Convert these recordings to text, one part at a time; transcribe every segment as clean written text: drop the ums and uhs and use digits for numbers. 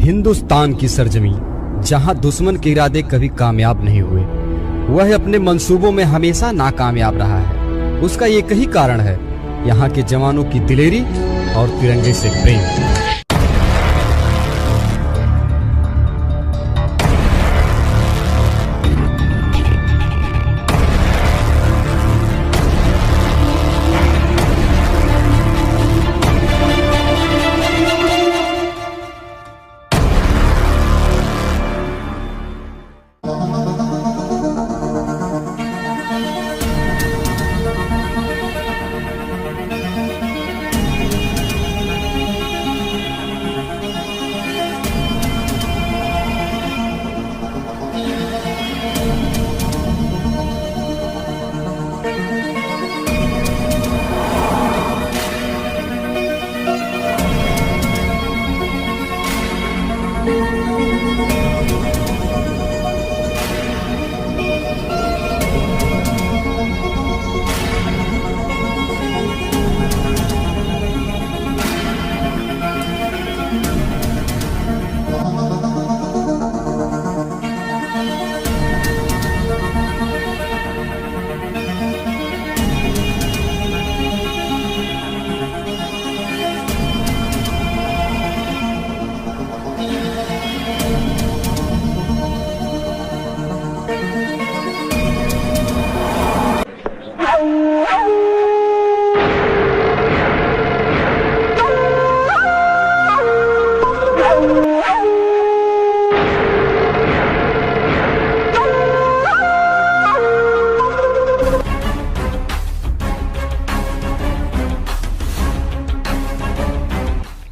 हिंदुस्तान की सरजमी, जहां दुश्मन के इरादे कभी कामयाब नहीं हुए, वह अपने मंसूबों में हमेशा नाकामयाब रहा है। उसका एक ही कारण है, यहाँ के जवानों की दिलेरी और तिरंगे से प्रेम।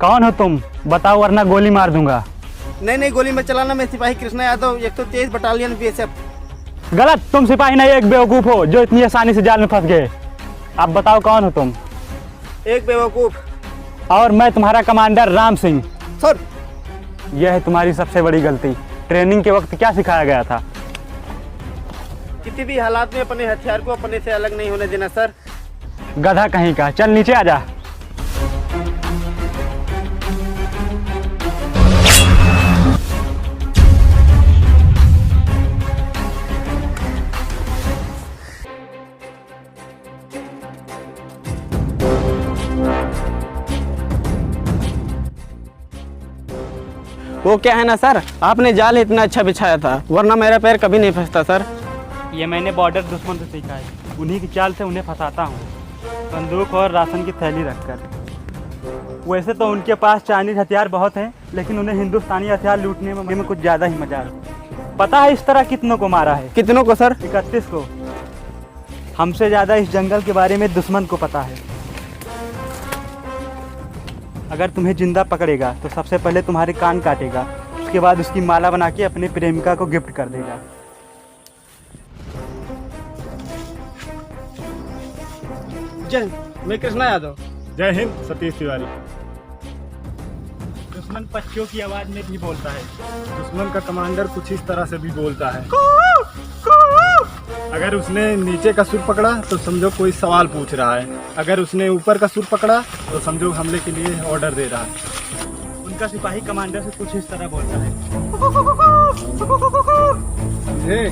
कौन हो तुम? बताओ वरना गोली मार दूंगा। नहीं गोली मत चलाना। मैं सिपाही कृष्णा यादव, 123 बटालियन बीएसएफ। गलत, तुम सिपाही नहीं एक बेवकूफ हो जो इतनी आसानी से जाल में फंस गए। अब बताओ कौन हो तुम? एक बेवकूफ। और मैं तुम्हारा कमांडर राम सिंह। सर, यह है तुम्हारी सबसे बड़ी गलती। ट्रेनिंग के वक्त क्या सिखाया गया था? किसी भी हालात में अपने हथियार को अपने से अलग नहीं होने देना सर। गधा कहीं का, चल नीचे आ जा। वो क्या है ना सर, आपने जाल इतना अच्छा बिछाया था, वरना मेरा पैर कभी नहीं फंसता सर। ये मैंने बॉर्डर दुश्मन से सीखा है। उन्हीं की चाल से उन्हें फंसाता हूँ, बंदूक और राशन की थैली रखकर। वैसे तो उनके पास चाइनीज हथियार बहुत हैं, लेकिन उन्हें हिंदुस्तानी हथियार लूटने में कुछ ज़्यादा ही मजा है। पता है इस तरह कितनों को मारा है? कितनों को सर? 31 को। हमसे ज़्यादा इस जंगल के बारे में दुश्मन को पता है। अगर तुम्हें जिंदा पकड़ेगा तो सबसे पहले तुम्हारे कान काटेगा, उसके बाद उसकी माला बना के अपने प्रेमिका को गिफ्ट कर देगा। जय, मैं कृष्णा यादव। जय हिंद, सतीश तिवारी। दुश्मन पक्षियों की आवाज़ में भी बोलता है। दुश्मन का कमांडर कुछ इस तरह से भी बोलता है। अगर उसने नीचे का सुर पकड़ा तो समझो कोई सवाल पूछ रहा है, अगर उसने ऊपर का सुर पकड़ा तो समझो हमले के लिए ऑर्डर दे रहा है। उनका सिपाही कमांडर से कुछ इस तरह बोलता है। समझे?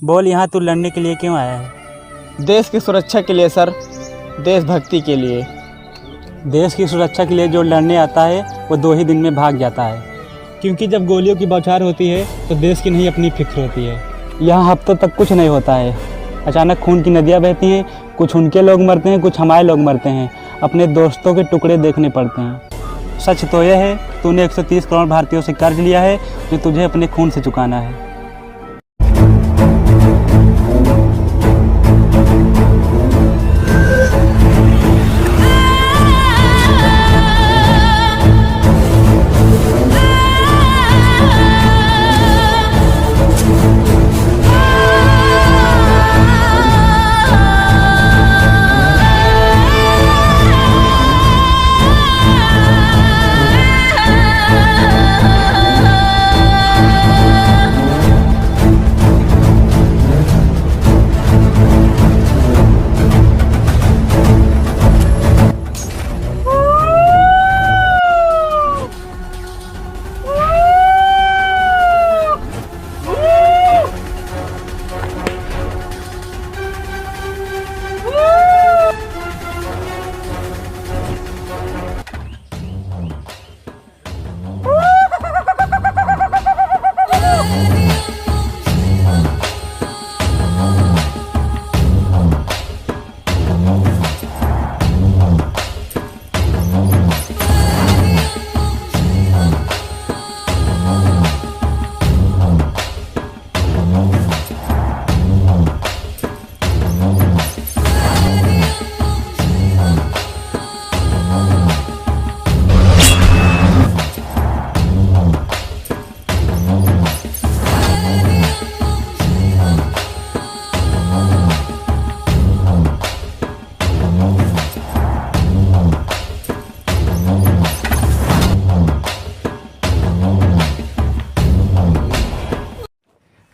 बोल, यहाँ तू लड़ने के लिए क्यों आया है? देश की सुरक्षा के लिए सर, देशभक्ति के लिए। देश की सुरक्षा के लिए जो लड़ने आता है वो 2 ही दिन में भाग जाता है, क्योंकि जब गोलियों की बौछार होती है तो देश की नहीं अपनी फिक्र होती है। यहाँ हफ्तों तक कुछ नहीं होता है, अचानक खून की नदियाँ बहती हैं, कुछ उनके लोग मरते हैं, कुछ हमारे लोग मरते हैं, अपने दोस्तों के टुकड़े देखने पड़ते हैं। सच तो यह है, तूने 130 करोड़ भारतीयों से कर्ज लिया है जो तुझे अपने खून से चुकाना है।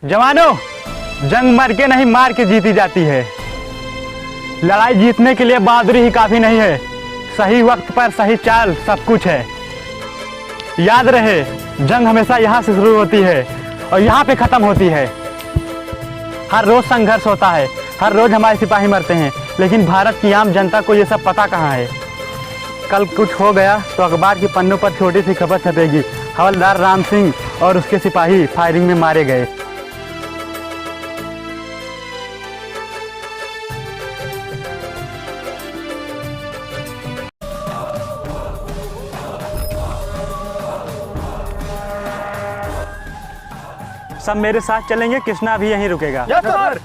जवानों, जंग मर के नहीं मार के जीती जाती है। लड़ाई जीतने के लिए बहादुरी ही काफी नहीं है, सही वक्त पर सही चाल सब कुछ है। याद रहे, जंग हमेशा यहाँ से शुरू होती है और यहाँ पे खत्म होती है। हर रोज संघर्ष होता है, हर रोज हमारे सिपाही मरते हैं, लेकिन भारत की आम जनता को ये सब पता कहाँ है। कल कुछ हो गया तो अखबार के पन्नों पर छोटी सी खबर छपेगी, हवलदार राम सिंह और उसके सिपाही फायरिंग में मारे गए। सब मेरे साथ चलेंगे, कृष्णा भी यहीं रुकेगा। Yes sir.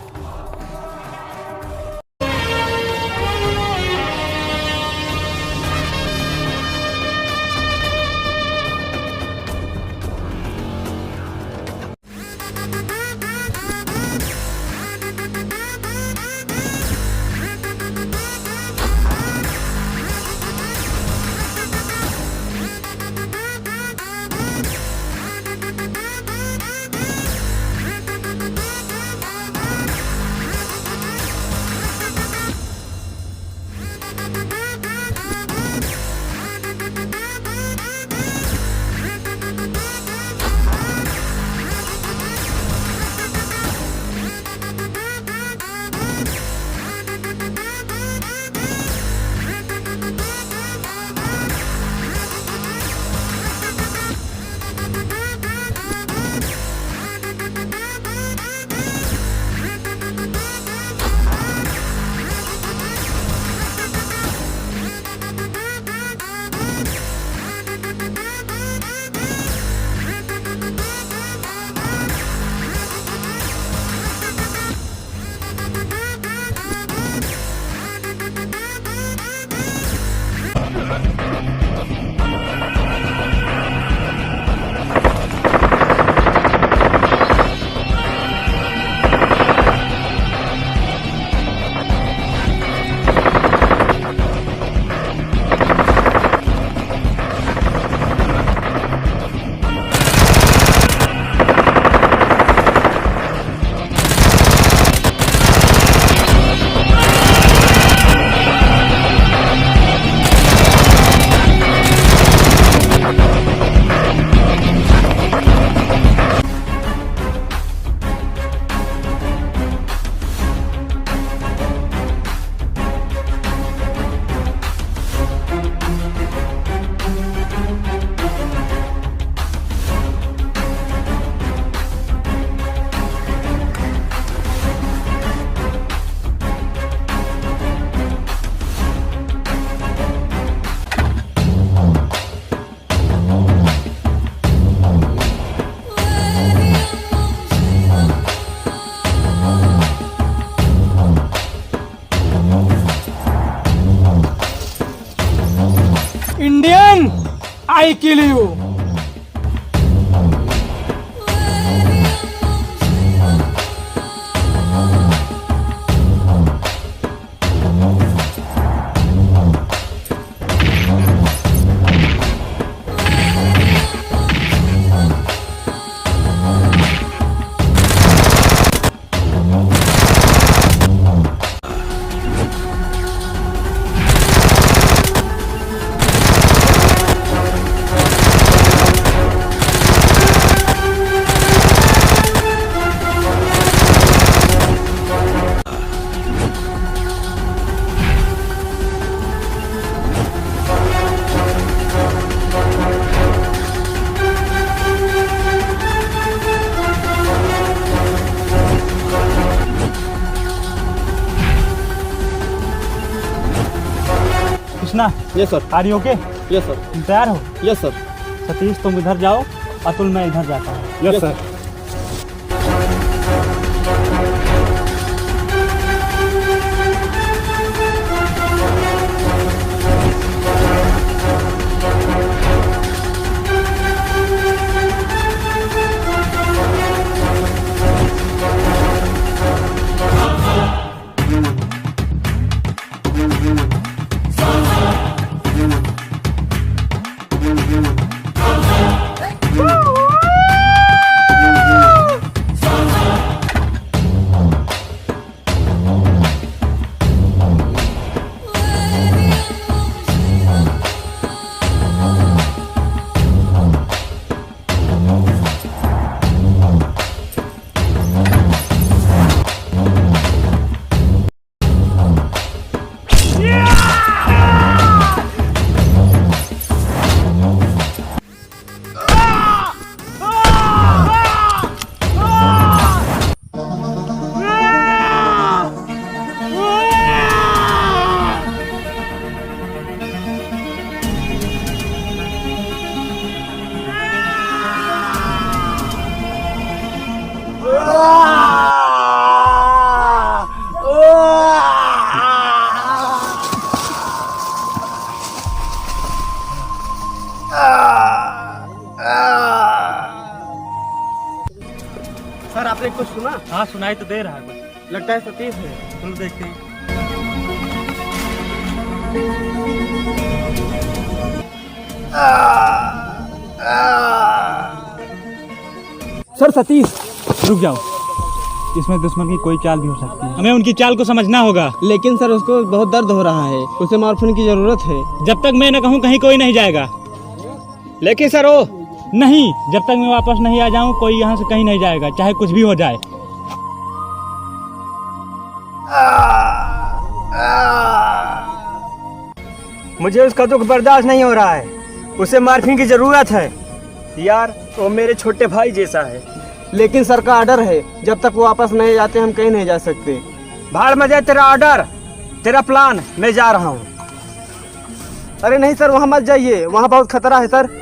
Indian, I kill you. Krishna, yes sir. Are you okay? Yes sir. तुम तैयार हो? Yes sir. सतीश तुम इधर जाओ, अतुल मैं इधर जाता हूँ। Yes sir. आपने कुछ सुना? हाँ सुनाई तो दे रहा है कुछ। लगता है सतीश है। चलो देखते हैं। सर सतीश रुक जाओ, इसमें दुश्मन की कोई चाल भी हो सकती है, हमें उनकी चाल को समझना होगा। लेकिन सर उसको बहुत दर्द हो रहा है, उसे मॉर्फिन की जरूरत है। जब तक मैं न कहूँ कहीं कोई नहीं जाएगा। लेकिन सर वो नहीं, जब तक मैं वापस नहीं आ जाऊँ कोई यहाँ से कहीं नहीं जाएगा, चाहे कुछ भी हो जाए। मुझे उसका दुख बर्दाश्त नहीं हो रहा है, उसे मॉर्फिन की जरूरत है। यार वो मेरे छोटे भाई जैसा है। लेकिन सर का ऑर्डर है, जब तक वो वापस नहीं जाते हम कहीं नहीं जा सकते। भाड़ में जाए तेरा ऑर्डर, तेरा प्लान, मैं जा रहा हूँ। अरे नहीं सर, वहाँ मत जाइए, वहाँ बहुत खतरा है सर।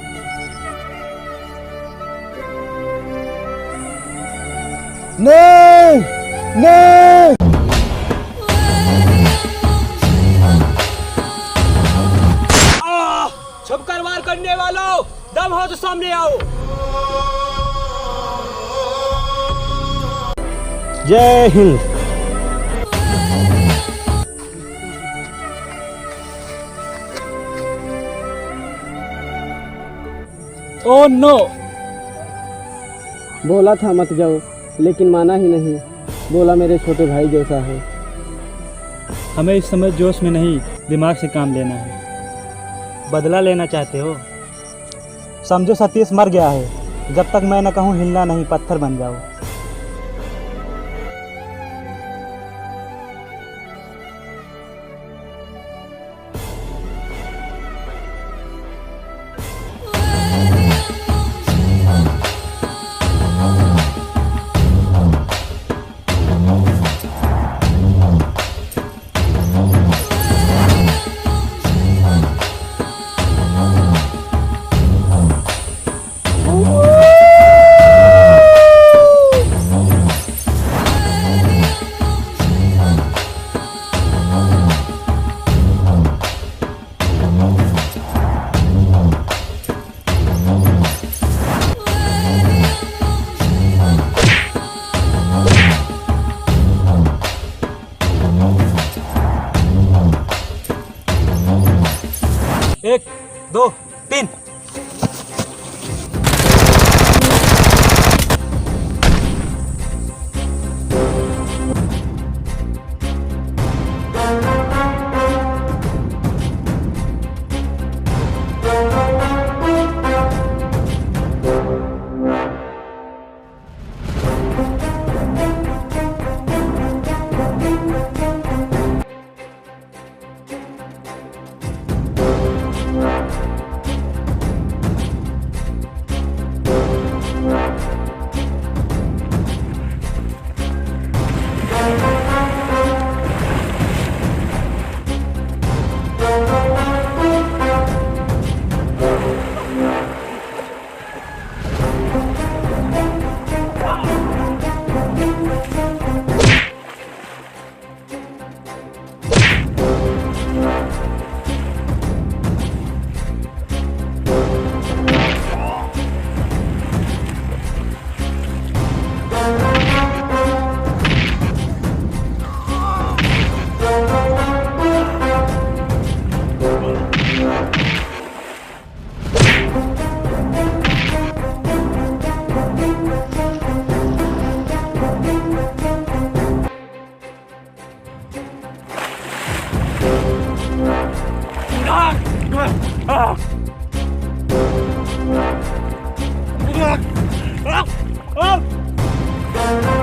नहीं नहीं। छुपकर वार करने वालों, दम हो तो सामने आओ। जय हिंद। Oh no. बोला था मत जाओ, लेकिन माना ही नहीं। बोला मेरे छोटे भाई जैसा है। हमें इस समय जोश में नहीं, दिमाग से काम लेना है। बदला लेना चाहते हो? समझो सतीश मर गया है, जब तक मैं न कहूँ हिलना नहीं, पत्थर बन जाओ। एक, दो, तीन। Ah!